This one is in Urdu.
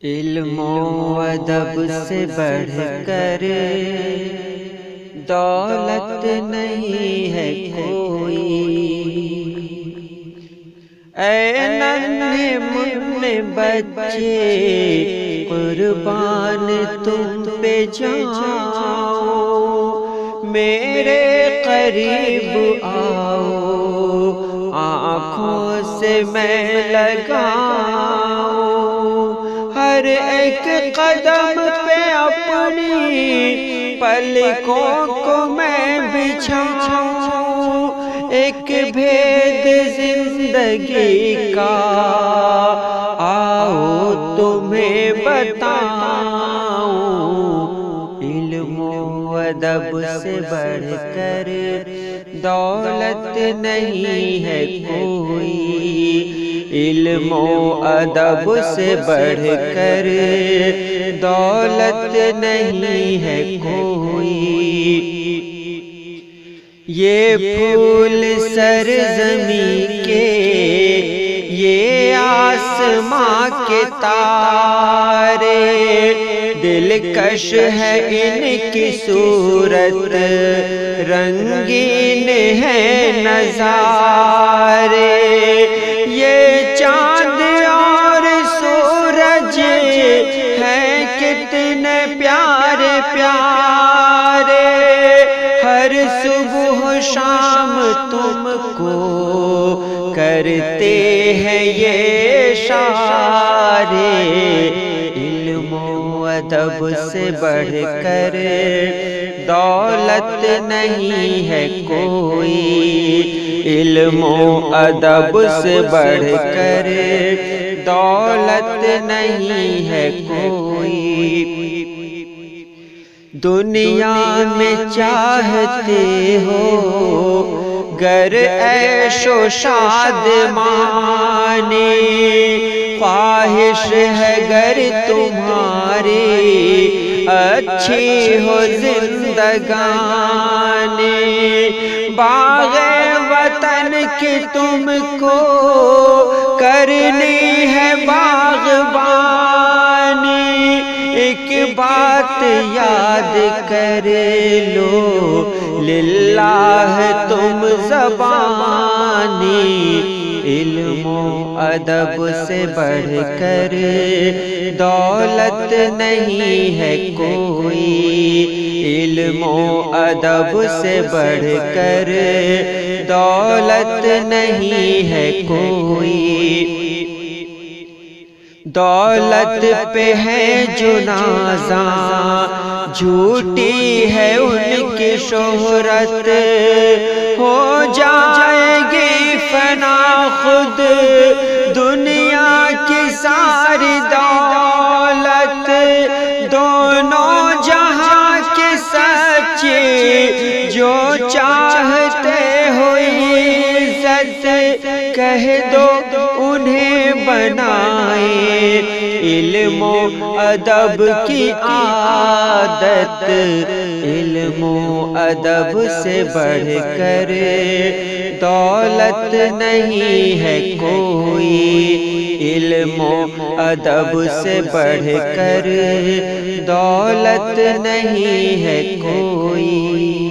علم و ادب سے بڑھ کر دولت نہیں ہے کوئی۔ اے ننھے منھے بچے قربان تم پہ جاؤ، میرے قریب آؤ، آنکھوں سے میں لگاؤں، ہر ایک قدم پہ اپنی پلکوں کو میں بچھاؤں، ایک بھید زندگی کا آؤ تمہیں بتاؤں۔ علم و ادب سے بڑھ کر دولت نہیں ہے کوئی، علم و ادب سے بڑھ کر دولت نہیں ہے کوئی۔ یہ پھول سرزمین کے، یہ آسماں کے تارے، دلکش ہے ان کی صورت، رنگین ہے نظارے، یہ چاند اور سورج ہیں کتنے پیارے پیارے، ہر صبح شام تم کو کرتے ہیں یہ اشارے۔ علم و ادب سے بڑھ کر دولت نہیں ہے کوئی، علم و ادب سے بڑھ کر دولت نہیں ہے کوئی۔ دنیا میں چاہتے ہو گر عیش و شادمانی، خواہش ہے گر تمہاری اچھی ہو زندگانی، باغ وطن کی تم کو کرنی ہے باغبانی، ایک بات یاد کر لو للہ تم زبانی، علم و ادب سے بڑھ کر دولت نہیں ہے کوئی، علم و ادب سے بڑھ کر دولت نہیں ہے کوئی۔ دولت پہ ہے جو نازاں، جھوٹی ہے ان کی شہرت، ہو جائے گی فنا خود دنیا کی ساری دولت، دونوں جہاں کے سچے جو چاہتے ہو عزت، کہہ دو انہیں بنائے علم و ادب کی عادت، علم و ادب سے بڑھ کر دولت نہیں ہے کوئی، علم و ادب سے بڑھ کر دولت نہیں ہے کوئی۔